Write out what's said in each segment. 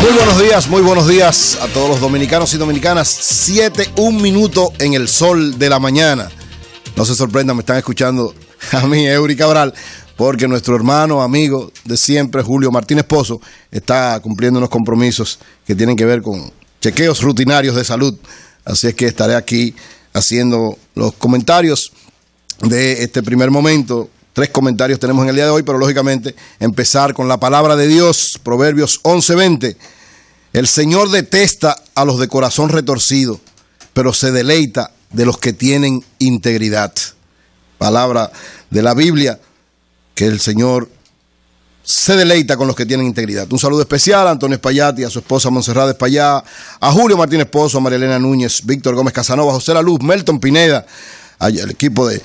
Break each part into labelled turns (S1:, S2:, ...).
S1: Muy buenos días a todos los dominicanos y dominicanas. 7:01 en el sol de la mañana. No se sorprendan, me están escuchando a mí, Eury Cabral, porque nuestro hermano, amigo de siempre, Julio Martínez Pozo, está cumpliendo unos compromisos que tienen que ver con chequeos rutinarios de salud. Así es que estaré aquí haciendo los comentarios de este primer momento. 3 comentarios tenemos en el día de hoy, pero lógicamente empezar con la palabra de Dios, Proverbios 11:20. El Señor detesta a los de corazón retorcido, pero se deleita de los que tienen integridad. Palabra de la Biblia, que el Señor se deleita con los que tienen integridad. Un saludo especial a Antonio Espaillati, a su esposa Montserrat Espaillá, a Julio Martínez Pozo, a María Elena Núñez, Víctor Gómez Casanova, José La Luz, Melton Pineda, al equipo de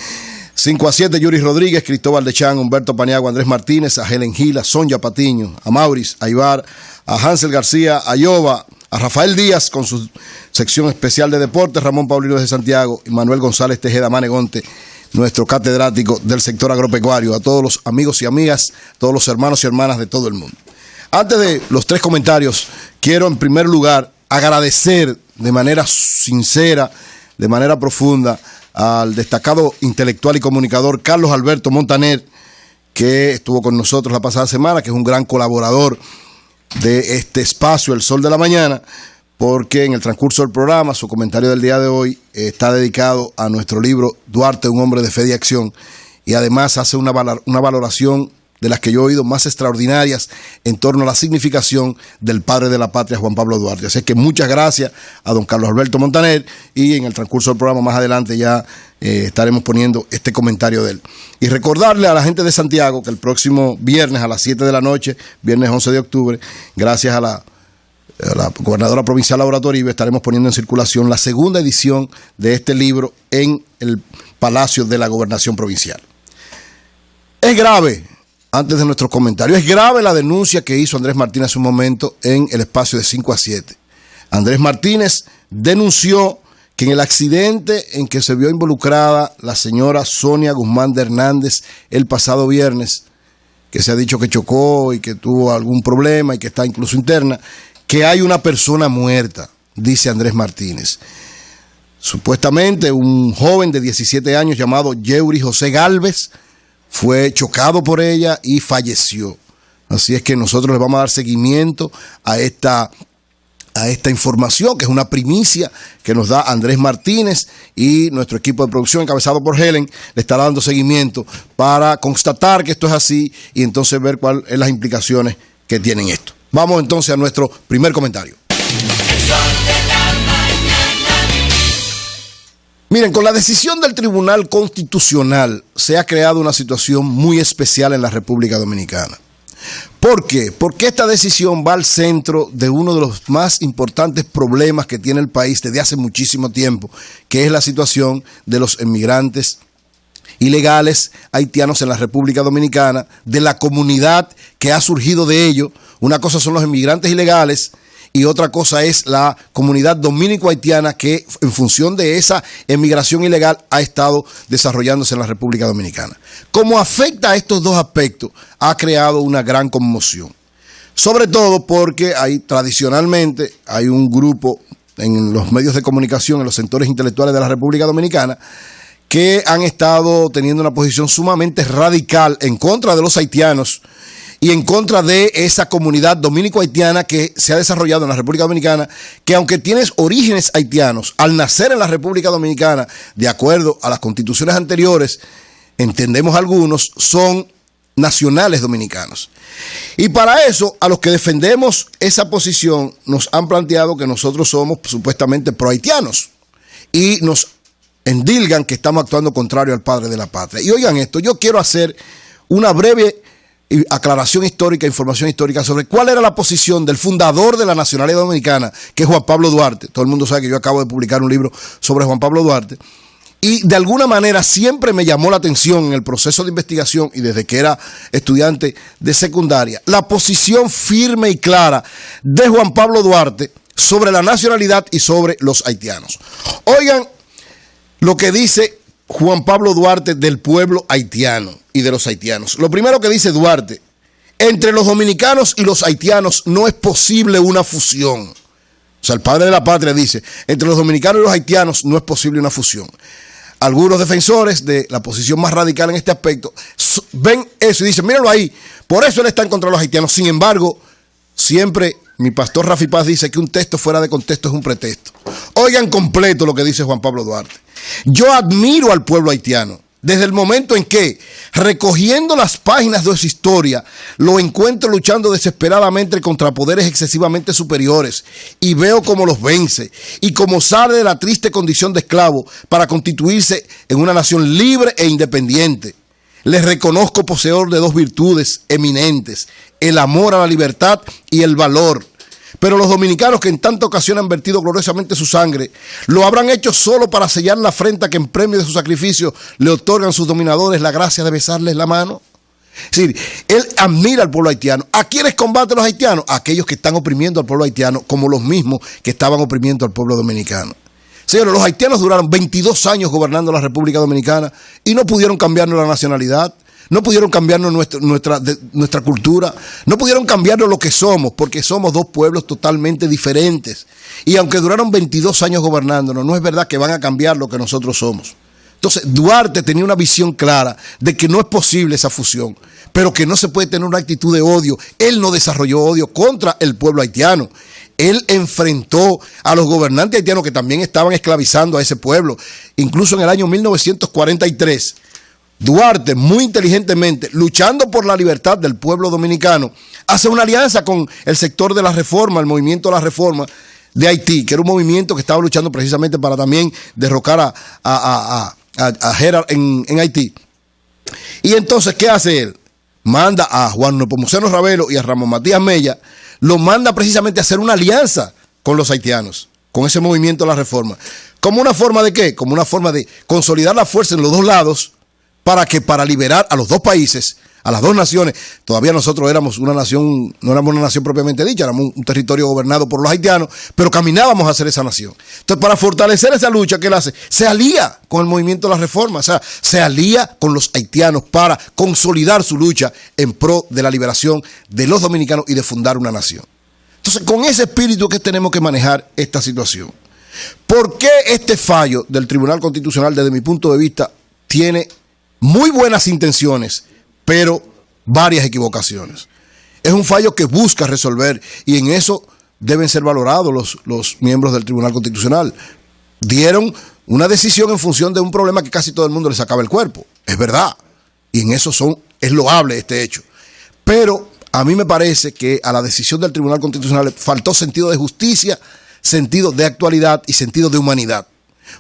S1: 5 a 7, Yuri Rodríguez, Cristóbal de Chan, Humberto Paniagua, Andrés Martínez, a Helen Gila, Sonia Patiño, a Maurice, a Ibar, a Hansel García, a Yoba, a Rafael Díaz con su sección especial de deportes, Ramón Paulino de Santiago y Manuel González Tejeda Manegonte, nuestro catedrático del sector agropecuario, a todos los amigos y amigas, todos los hermanos y hermanas de todo el mundo. Antes de los 3 comentarios, quiero en primer lugar agradecer de manera sincera, de manera profunda, al destacado intelectual y comunicador Carlos Alberto Montaner, que estuvo con nosotros la pasada semana, que es un gran colaborador de este espacio, El Sol de la Mañana, porque en el transcurso del programa, su comentario del día de hoy está dedicado a nuestro libro Duarte, un hombre de fe y acción, y además hace una valoración de las que yo he oído más extraordinarias en torno a la significación del padre de la patria, Juan Pablo Duarte. Así que muchas gracias a don Carlos Alberto Montaner, y en el transcurso del programa más adelante ya estaremos poniendo este comentario de él. Y recordarle a la gente de Santiago que el próximo viernes a las 7 de la noche, viernes 11 de octubre, gracias a la gobernadora provincial Laura Toribio, estaremos poniendo en circulación la segunda edición de este libro en el Palacio de la Gobernación Provincial. Es grave, antes de nuestro comentario, es grave la denuncia que hizo Andrés Martínez hace un momento en el espacio de 5 a 7. Andrés Martínez denunció que en el accidente en que se vio involucrada la señora Sonia Guzmán de Hernández el pasado viernes, que se ha dicho que chocó y que tuvo algún problema y que está incluso interna, que hay una persona muerta, dice Andrés Martínez. Supuestamente un joven de 17 años llamado Yeury José Galvez fue chocado por ella y falleció. Así es que nosotros le vamos a dar seguimiento a esta información, que es una primicia que nos da Andrés Martínez, y nuestro equipo de producción encabezado por Helen le estará dando seguimiento para constatar que esto es así y entonces ver cuáles son las implicaciones que tienen esto. Vamos entonces a nuestro primer comentario. Miren, con la decisión del Tribunal Constitucional se ha creado una situación muy especial en la República Dominicana. ¿Por qué? Porque esta decisión va al centro de uno de los más importantes problemas que tiene el país desde hace muchísimo tiempo, que es la situación de los inmigrantes ilegales haitianos en la República Dominicana, de la comunidad que ha surgido de ello. Una cosa son los inmigrantes ilegales y otra cosa es la comunidad dominico-haitiana que en función de esa emigración ilegal ha estado desarrollándose en la República Dominicana. Como afecta a estos dos aspectos, ha creado una gran conmoción. Sobre todo porque tradicionalmente hay un grupo en los medios de comunicación, en los sectores intelectuales de la República Dominicana, que han estado teniendo una posición sumamente radical en contra de los haitianos y en contra de esa comunidad dominico-haitiana que se ha desarrollado en la República Dominicana, que aunque tienes orígenes haitianos, al nacer en la República Dominicana, de acuerdo a las constituciones anteriores, entendemos algunos, son nacionales dominicanos. Y para eso, a los que defendemos esa posición, nos han planteado que nosotros somos supuestamente pro-haitianos y nos endilgan que estamos actuando contrario al padre de la patria. Y oigan esto, yo quiero hacer una breve aclaración histórica, información histórica sobre cuál era la posición del fundador de la nacionalidad dominicana, que es Juan Pablo Duarte. Todo el mundo sabe que yo acabo de publicar un libro sobre Juan Pablo Duarte. Y de alguna manera siempre me llamó la atención en el proceso de investigación y desde que era estudiante de secundaria, la posición firme y clara de Juan Pablo Duarte sobre la nacionalidad y sobre los haitianos. Oigan lo que dice Juan Pablo Duarte del pueblo haitiano y de los haitianos. Lo primero que dice Duarte entre los dominicanos y los haitianos no es posible una fusión. O sea, el padre de la patria dice, entre los dominicanos y los haitianos no es posible una fusión. Algunos defensores de la posición más radical en este aspecto ven eso y dicen, míralo ahí, por eso él está en contra de los haitianos. Sin embargo, siempre mi pastor Rafi Paz dice que un texto fuera de contexto es un pretexto. Oigan completo lo que dice Juan Pablo Duarte. Yo admiro al pueblo haitiano desde el momento en que, recogiendo las páginas de su historia, lo encuentro luchando desesperadamente contra poderes excesivamente superiores y veo cómo los vence y cómo sale de la triste condición de esclavo para constituirse en una nación libre e independiente. Les reconozco poseedor de dos virtudes eminentes, el amor a la libertad y el valor. Pero los dominicanos que en tanta ocasión han vertido gloriosamente su sangre, lo habrán hecho solo para sellar la afrenta que en premio de su sacrificio le otorgan sus dominadores la gracia de besarles la mano. Es decir, él admira al pueblo haitiano. ¿A quiénes combaten los haitianos? A aquellos que están oprimiendo al pueblo haitiano, como los mismos que estaban oprimiendo al pueblo dominicano. Señores, los haitianos duraron 22 años gobernando la República Dominicana y no pudieron cambiarnos la nacionalidad. No pudieron cambiarnos nuestra cultura, no pudieron cambiarnos lo que somos, porque somos dos pueblos totalmente diferentes. Y aunque duraron 22 años gobernándonos, no es verdad que van a cambiar lo que nosotros somos. Entonces, Duarte tenía una visión clara de que no es posible esa fusión, pero que no se puede tener una actitud de odio. Él no desarrolló odio contra el pueblo haitiano. Él enfrentó a los gobernantes haitianos que también estaban esclavizando a ese pueblo. Incluso en el año 1943, Duarte, muy inteligentemente, luchando por la libertad del pueblo dominicano, hace una alianza con el sector de la reforma, el movimiento de la reforma de Haití, que era un movimiento que estaba luchando precisamente para también derrocar a Gerard en Haití. Y entonces, ¿qué hace él? Manda a Juan Nepomuceno Ravelo y a Ramón Matías Mella, lo manda precisamente a hacer una alianza con los haitianos, con ese movimiento de la reforma. ¿Como una forma de qué? Como una forma de consolidar la fuerza en los dos lados, para liberar a los dos países, a las dos naciones. Todavía nosotros éramos una nación, no éramos una nación propiamente dicha, éramos un territorio gobernado por los haitianos, pero caminábamos a ser esa nación. Entonces, para fortalecer esa lucha que él hace, se alía con el movimiento de la reforma, o sea, se alía con los haitianos para consolidar su lucha en pro de la liberación de los dominicanos y de fundar una nación. Entonces, con ese espíritu que tenemos que manejar esta situación. ¿Por qué este fallo del Tribunal Constitucional, desde mi punto de vista, tiene muy buenas intenciones, pero varias equivocaciones? Es un fallo que busca resolver y en eso deben ser valorados los miembros del Tribunal Constitucional. Dieron una decisión en función de un problema que casi todo el mundo le sacaba el cuerpo, es verdad, y en eso es loable este hecho. Pero a mí me parece que a la decisión del Tribunal Constitucional faltó sentido de justicia, sentido de actualidad y sentido de humanidad.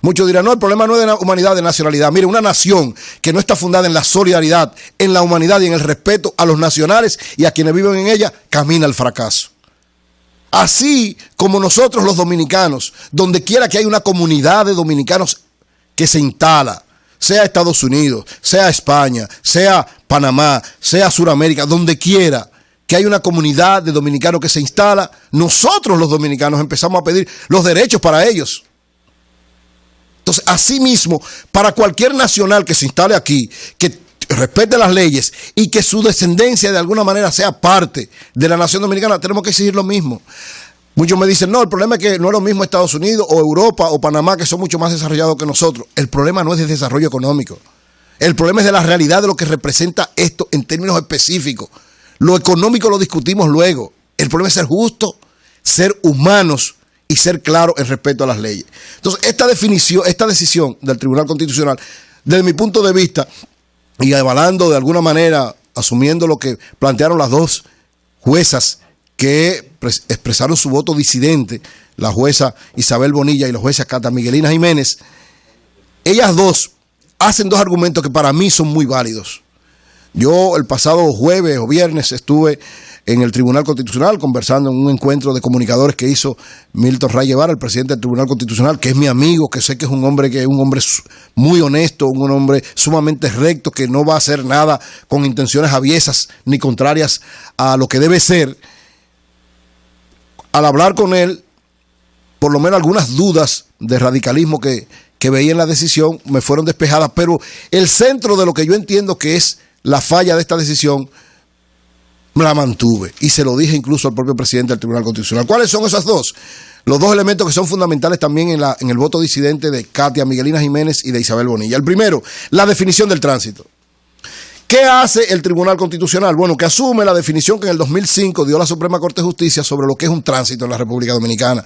S1: Muchos dirán, no, el problema no es de humanidad, de nacionalidad. Mire, una nación que no está fundada en la solidaridad, en la humanidad y en el respeto a los nacionales y a quienes viven en ella, camina al fracaso. Así como nosotros los dominicanos, donde quiera que haya una comunidad de dominicanos que se instala, sea Estados Unidos, sea España, sea Panamá, sea Sudamérica, donde quiera que haya una comunidad de dominicanos que se instala, nosotros los dominicanos empezamos a pedir los derechos para ellos. Entonces, asimismo, para cualquier nacional que se instale aquí, que respete las leyes y que su descendencia de alguna manera sea parte de la nación dominicana, tenemos que exigir lo mismo. Muchos me dicen, no, el problema es que no es lo mismo Estados Unidos o Europa o Panamá, que son mucho más desarrollados que nosotros. El problema no es de desarrollo económico. El problema es de la realidad de lo que representa esto en términos específicos. Lo económico lo discutimos luego. El problema es ser justo, ser humanos y ser claro en respeto a las leyes. Entonces, esta decisión del Tribunal Constitucional, desde mi punto de vista, y avalando de alguna manera, asumiendo lo que plantearon las dos juezas que expresaron su voto disidente, la jueza Isabel Bonilla y la jueza Cata Miguelina Jiménez, ellas dos hacen dos argumentos que para mí son muy válidos. Yo el pasado jueves o viernes estuve en el Tribunal Constitucional conversando en un encuentro de comunicadores que hizo Milton Ray Guevara, el presidente del Tribunal Constitucional, que es mi amigo, que sé que es un hombre muy honesto, un hombre sumamente recto, que no va a hacer nada con intenciones aviesas ni contrarias a lo que debe ser. Al hablar con él, por lo menos algunas dudas de radicalismo que veía en la decisión me fueron despejadas, pero el centro de lo que yo entiendo que es la falla de esta decisión la mantuve. Y se lo dije incluso al propio presidente del Tribunal Constitucional. ¿Cuáles son esas dos? Los dos elementos que son fundamentales también en el voto disidente de Katia Miguelina Jiménez y de Isabel Bonilla. El primero, la definición del tránsito. ¿Qué hace el Tribunal Constitucional? Bueno, que asume la definición que en el 2005 dio la Suprema Corte de Justicia sobre lo que es un tránsito en la República Dominicana,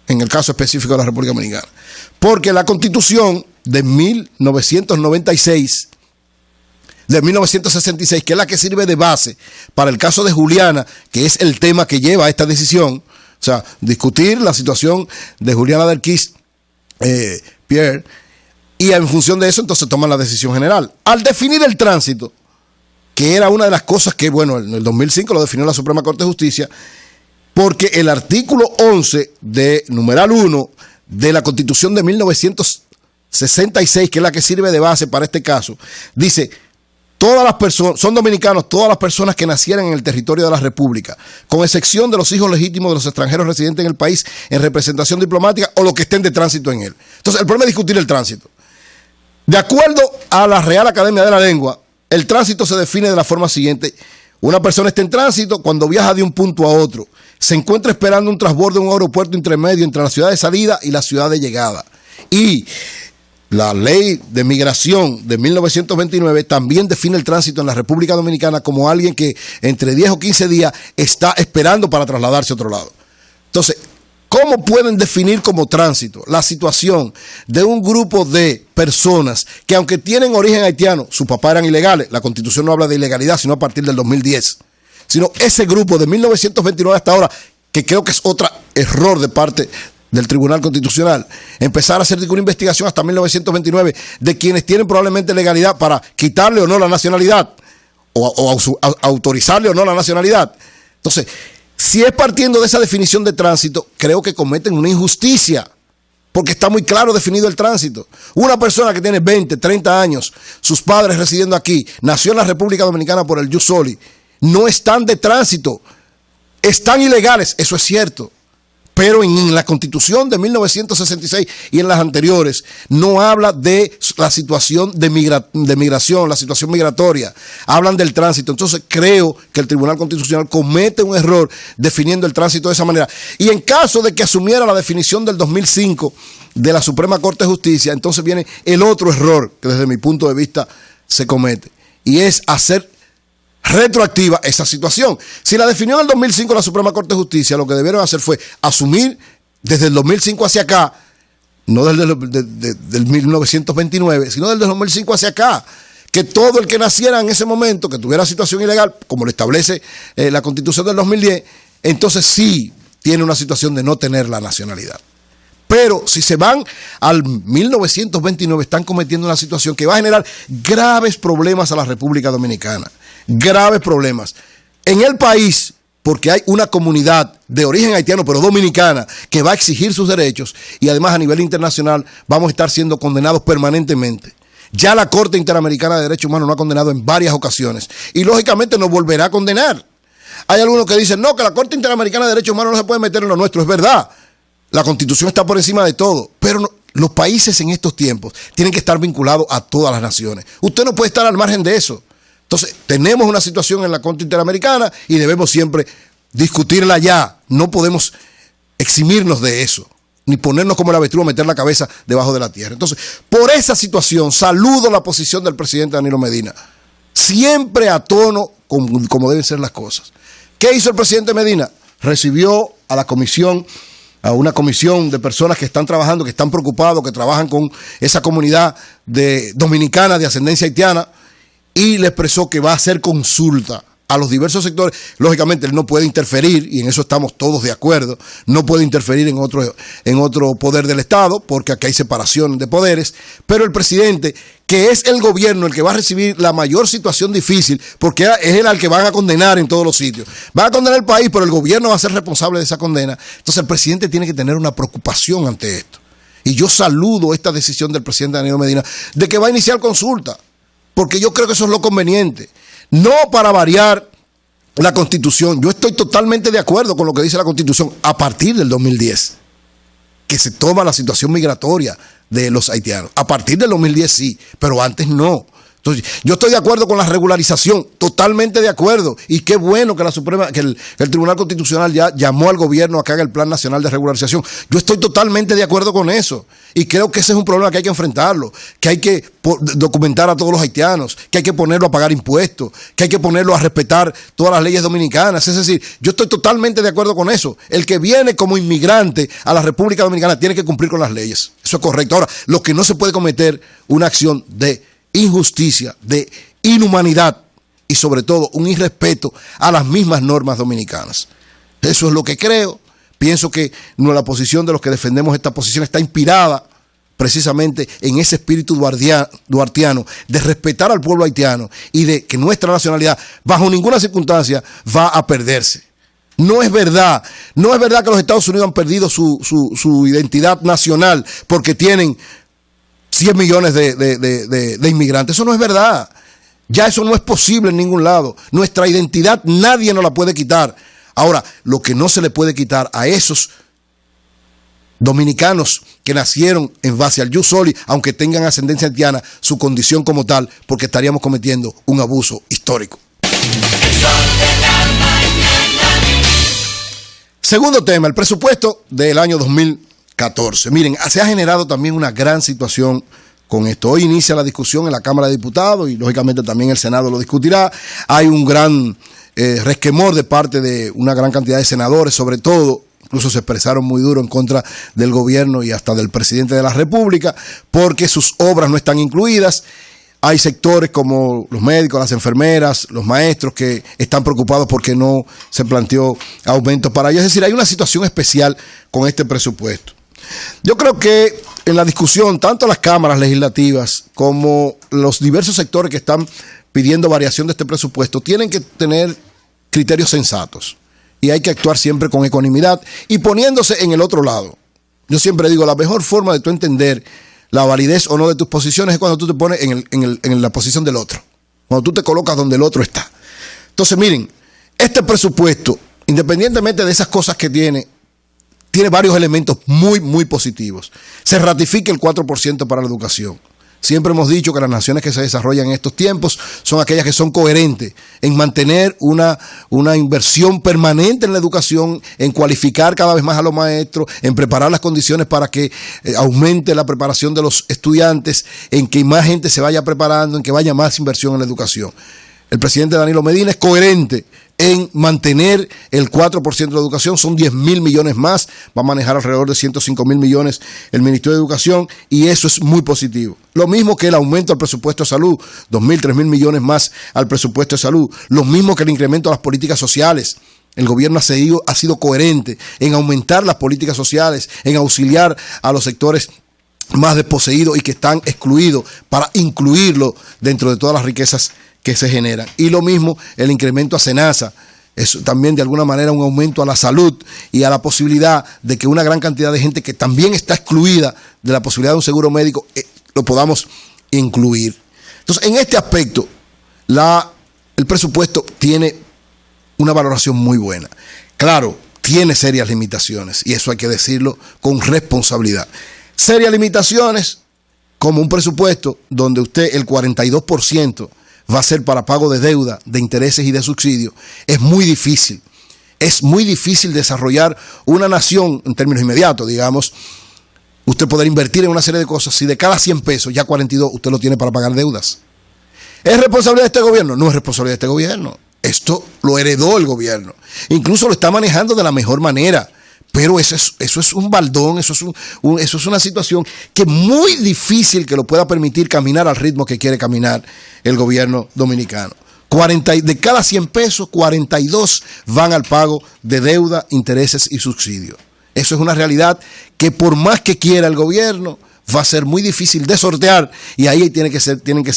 S1: en el caso específico de la República Dominicana. Porque la Constitución de 1996, de 1966, que es la que sirve de base para el caso de Juliana, que es el tema que lleva a esta decisión, o sea, discutir la situación de Juliana del Quis, Pierre, y en función de eso entonces toman la decisión general. Al definir el tránsito, que era una de las cosas que, bueno, en el 2005 lo definió la Suprema Corte de Justicia, porque el artículo 11 de numeral 1 de la Constitución de 1966, que es la que sirve de base para este caso, dice: todas las personas, son dominicanos todas las personas que nacieran en el territorio de la República, con excepción de los hijos legítimos de los extranjeros residentes en el país en representación diplomática o los que estén de tránsito en él. Entonces, el problema es discutir el tránsito. De acuerdo a la Real Academia de la Lengua, el tránsito se define de la forma siguiente: una persona está en tránsito cuando viaja de un punto a otro, se encuentra esperando un transbordo en un aeropuerto intermedio entre la ciudad de salida y la ciudad de llegada. Y la ley de migración de 1929 también define el tránsito en la República Dominicana como alguien que entre 10 o 15 días está esperando para trasladarse a otro lado. Entonces, ¿cómo pueden definir como tránsito la situación de un grupo de personas que, aunque tienen origen haitiano, sus papás eran ilegales? La Constitución no habla de ilegalidad sino a partir del 2010. Sino ese grupo de 1929 hasta ahora, que creo que es otro error de parte del Tribunal Constitucional, empezar a hacer una investigación hasta 1929 de quienes tienen probablemente legalidad para quitarle o no la nacionalidad o autorizarle o no la nacionalidad. Entonces, si es partiendo de esa definición de tránsito, creo que cometen una injusticia, porque está muy claro definido el tránsito. Una persona que tiene 20, 30 años, sus padres residiendo aquí, nació en la República Dominicana por el jus soli, no están de tránsito, están ilegales, eso es cierto. Pero en la Constitución de 1966 y en las anteriores no habla de la situación de migración, la situación migratoria. Hablan del tránsito. Entonces creo que el Tribunal Constitucional comete un error definiendo el tránsito de esa manera. Y en caso de que asumiera la definición del 2005 de la Suprema Corte de Justicia, entonces viene el otro error que desde mi punto de vista se comete. Y es hacer retroactiva esa situación. Si la definió en el 2005 la Suprema Corte de Justicia, lo que debieron hacer fue asumir desde el 2005 hacia acá, no del 1929, sino desde el 2005 hacia acá, que todo el que naciera en ese momento, que tuviera situación ilegal, como lo establece la Constitución del 2010, entonces sí tiene una situación de no tener la nacionalidad. Pero si se van al 1929, están cometiendo una situación que va a generar graves problemas a la República Dominicana. Graves problemas en el país, porque hay una comunidad de origen haitiano pero dominicana que va a exigir sus derechos, y además a nivel internacional vamos a estar siendo condenados permanentemente. Ya la Corte Interamericana de Derechos Humanos nos ha condenado en varias ocasiones y lógicamente nos volverá a condenar. Hay algunos que dicen no, que la Corte Interamericana de Derechos Humanos no se puede meter en lo nuestro. Es verdad, la Constitución está por encima de todo, pero no, los países en estos tiempos tienen que estar vinculados a todas las naciones. Usted no puede estar al margen de eso. Entonces, tenemos una situación en la Corte Interamericana y debemos siempre discutirla ya. No podemos eximirnos de eso, ni ponernos como el avestruz a meter la cabeza debajo de la tierra. Entonces, por esa situación, saludo la posición del presidente Danilo Medina, siempre a tono como deben ser las cosas. ¿Qué hizo el presidente Medina? Recibió a la comisión, a una comisión de personas que están trabajando, que están preocupados, que trabajan con esa comunidad dominicana de ascendencia haitiana, y le expresó que va a hacer consulta a los diversos sectores. Lógicamente él no puede interferir, y en eso estamos todos de acuerdo, no puede interferir en otro poder del Estado, porque aquí hay separación de poderes, pero el presidente, que es el gobierno el que va a recibir la mayor situación difícil, porque es el al que van a condenar en todos los sitios. Van a condenar el país, pero el gobierno va a ser responsable de esa condena. Entonces el presidente tiene que tener una preocupación ante esto. Y yo saludo esta decisión del presidente Danilo Medina de que va a iniciar consulta, porque yo creo que eso es lo conveniente. No para variar la Constitución. Yo estoy totalmente de acuerdo con lo que dice la Constitución a partir del 2010, que se toma la situación migratoria de los haitianos. A partir del 2010 sí, pero antes no. Entonces, yo estoy de acuerdo con la regularización, totalmente de acuerdo. Y qué bueno que el Tribunal Constitucional ya llamó al gobierno a que haga el Plan Nacional de Regularización. Yo estoy totalmente de acuerdo con eso. Y creo que ese es un problema que hay que enfrentarlo, que hay que documentar a todos los haitianos, que hay que ponerlo a pagar impuestos, que hay que ponerlo a respetar todas las leyes dominicanas. Es decir, yo estoy totalmente de acuerdo con eso. El que viene como inmigrante a la República Dominicana tiene que cumplir con las leyes. Eso es correcto. Ahora, lo que no se puede cometer una acción de injusticia, de inhumanidad y sobre todo un irrespeto a las mismas normas dominicanas. Eso es lo que creo. Pienso que la posición de los que defendemos esta posición está inspirada precisamente en ese espíritu duartiano de respetar al pueblo haitiano y de que nuestra nacionalidad bajo ninguna circunstancia va a perderse. No es verdad que los Estados Unidos han perdido su identidad nacional porque tienen 100 millones de inmigrantes. Eso no es verdad. Ya eso no es posible en ningún lado. Nuestra identidad nadie nos la puede quitar. Ahora, lo que no se le puede quitar a esos dominicanos que nacieron en base al jus soli, aunque tengan ascendencia haitiana, su condición como tal, porque estaríamos cometiendo un abuso histórico. Segundo tema, el presupuesto del año 2014. Miren, se ha generado también una gran situación con esto. Hoy inicia la discusión en la Cámara de Diputados y lógicamente también el Senado lo discutirá. Hay un gran resquemor de parte de una gran cantidad de senadores, sobre todo, incluso se expresaron muy duro en contra del gobierno y hasta del presidente de la República, porque sus obras no están incluidas. Hay sectores como los médicos, las enfermeras, los maestros que están preocupados porque no se planteó aumentos para ellos. Es decir, hay una situación especial con este presupuesto. Yo creo que en la discusión, tanto las cámaras legislativas como los diversos sectores que están pidiendo variación de este presupuesto, tienen que tener criterios sensatos y hay que actuar siempre con ecuanimidad y poniéndose en el otro lado. Yo siempre digo, la mejor forma de tú entender la validez o no de tus posiciones es cuando tú te pones en la posición del otro, cuando tú te colocas donde el otro está. Entonces, miren, este presupuesto, independientemente de esas cosas que tiene varios elementos muy, muy positivos. Se ratifica el 4% para la educación. Siempre hemos dicho que las naciones que se desarrollan en estos tiempos son aquellas que son coherentes en mantener una inversión permanente en la educación, en cualificar cada vez más a los maestros, en preparar las condiciones para que aumente la preparación de los estudiantes, en que más gente se vaya preparando, en que vaya más inversión en la educación. El presidente Danilo Medina es coherente en mantener el 4% de la educación, son 10.000 millones más, va a manejar alrededor de 105.000 millones el Ministerio de Educación y eso es muy positivo. Lo mismo que el aumento al presupuesto de salud, 2.000, 3.000 millones más al presupuesto de salud, lo mismo que el incremento a las políticas sociales. El gobierno ha sido coherente en aumentar las políticas sociales, en auxiliar a los sectores más desposeídos y que están excluidos para incluirlo dentro de todas las riquezas que se generan. Y lo mismo el incremento a SENASA, es también de alguna manera un aumento a la salud y a la posibilidad de que una gran cantidad de gente que también está excluida de la posibilidad de un seguro médico, lo podamos incluir. Entonces, en este aspecto, el presupuesto tiene una valoración muy buena. Claro, tiene serias limitaciones y eso hay que decirlo con responsabilidad. Serias limitaciones como un presupuesto donde usted el 42% va a ser para pago de deuda, de intereses y de subsidios. Es muy difícil. Es muy difícil desarrollar una nación en términos inmediatos, digamos. Usted poder invertir en una serie de cosas. Si de cada 100 pesos, ya 42 usted lo tiene para pagar deudas. ¿Es responsabilidad de este gobierno? No es responsabilidad de este gobierno. Esto lo heredó el gobierno. Incluso lo está manejando de la mejor manera. Pero eso es un baldón, eso es una situación que es muy difícil que lo pueda permitir caminar al ritmo que quiere caminar el gobierno dominicano. De cada 100 pesos, 42 van al pago de deuda, intereses y subsidios. Eso es una realidad que por más que quiera el gobierno, va a ser muy difícil de sortear y ahí tienen que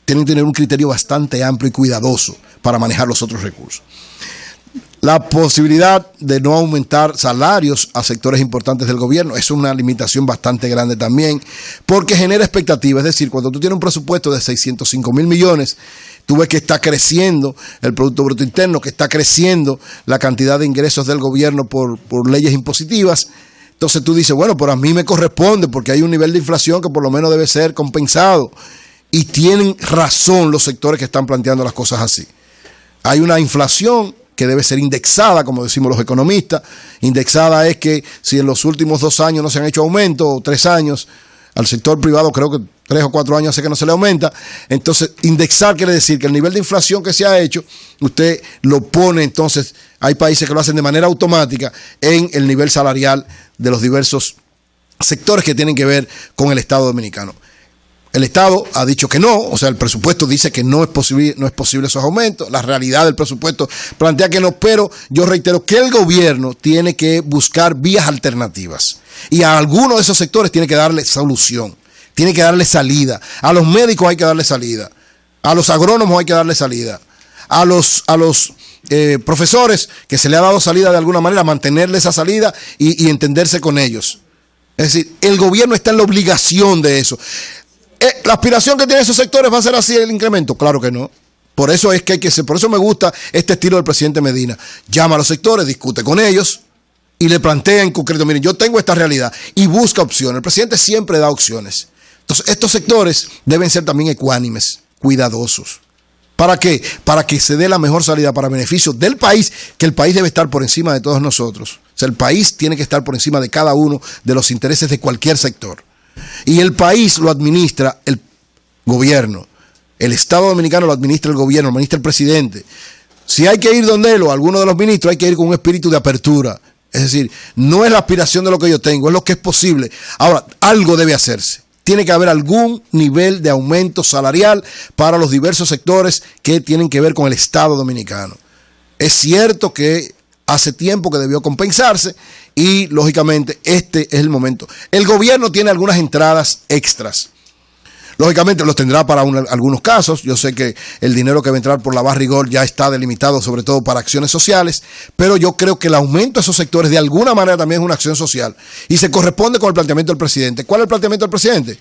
S1: tener un criterio bastante amplio y cuidadoso para manejar los otros recursos. La posibilidad de no aumentar salarios a sectores importantes del gobierno es una limitación bastante grande también, porque genera expectativas. Es decir, cuando tú tienes un presupuesto de 605.000 millones, tú ves que está creciendo el Producto Bruto Interno, que está creciendo la cantidad de ingresos del gobierno por leyes impositivas. Entonces tú dices, bueno, pero a mí me corresponde porque hay un nivel de inflación que por lo menos debe ser compensado. Y tienen razón los sectores que están planteando las cosas así. Hay una inflación que debe ser indexada, como decimos los economistas. Indexada es que si en los últimos 2 años no se han hecho aumentos, o 3 años, al sector privado creo que 3 o 4 años hace que no se le aumenta. Entonces, indexar quiere decir que el nivel de inflación que se ha hecho, usted lo pone, entonces, hay países que lo hacen de manera automática en el nivel salarial de los diversos sectores que tienen que ver con el Estado dominicano. El Estado ha dicho que no, o sea, el presupuesto dice que no es posible esos aumentos, la realidad del presupuesto plantea que no, pero yo reitero que el gobierno tiene que buscar vías alternativas y a algunos de esos sectores tiene que darle solución, tiene que darle salida. A los médicos hay que darle salida, a los agrónomos hay que darle salida, a los profesores que se le ha dado salida de alguna manera, mantenerle esa salida y entenderse con ellos. Es decir, el gobierno está en la obligación de eso. ¿La aspiración que tienen esos sectores va a ser así el incremento? Claro que no. Por eso es que hay que ser, por eso me gusta este estilo del presidente Medina. Llama a los sectores, discute con ellos y le plantea en concreto, miren, yo tengo esta realidad y busca opciones. El presidente siempre da opciones. Entonces, estos sectores deben ser también ecuánimes, cuidadosos. ¿Para qué? Para que se dé la mejor salida para beneficio del país, que el país debe estar por encima de todos nosotros. O sea, el país tiene que estar por encima de cada uno de los intereses de cualquier sector. Y el país lo administra el gobierno. El Estado dominicano lo administra el gobierno, lo administra el presidente. Si hay que ir donde él o alguno de los ministros, hay que ir con un espíritu de apertura. Es decir, no es la aspiración de lo que yo tengo, es lo que es posible. Ahora, algo debe hacerse. Tiene que haber algún nivel de aumento salarial para los diversos sectores que tienen que ver con el Estado dominicano. Es cierto que hace tiempo que debió compensarse y, lógicamente, este es el momento. El gobierno tiene algunas entradas extras. Lógicamente los tendrá para algunos casos. Yo sé que el dinero que va a entrar por la Barrigol ya está delimitado, sobre todo para acciones sociales, pero yo creo que el aumento de esos sectores de alguna manera también es una acción social y se corresponde con el planteamiento del presidente. ¿Cuál es el planteamiento del presidente?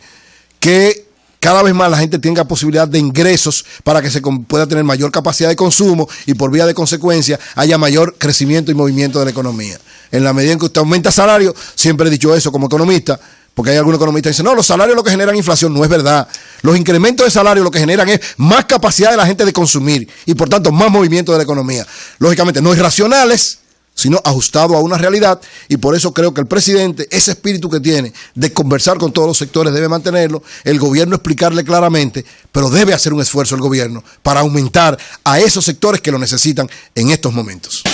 S1: Que cada vez más la gente tenga posibilidad de ingresos para que se pueda tener mayor capacidad de consumo y por vía de consecuencia haya mayor crecimiento y movimiento de la economía. En la medida en que usted aumenta salario, siempre he dicho eso como economista, porque hay algunos economistas que dicen, no, los salarios lo que generan inflación. No es verdad. Los incrementos de salario lo que generan es más capacidad de la gente de consumir y por tanto más movimiento de la economía. Lógicamente no irracionales, sino ajustado a una realidad, y por eso creo que el presidente, ese espíritu que tiene de conversar con todos los sectores, debe mantenerlo, el gobierno explicarle claramente, pero debe hacer un esfuerzo el gobierno para aumentar a esos sectores que lo necesitan en estos momentos.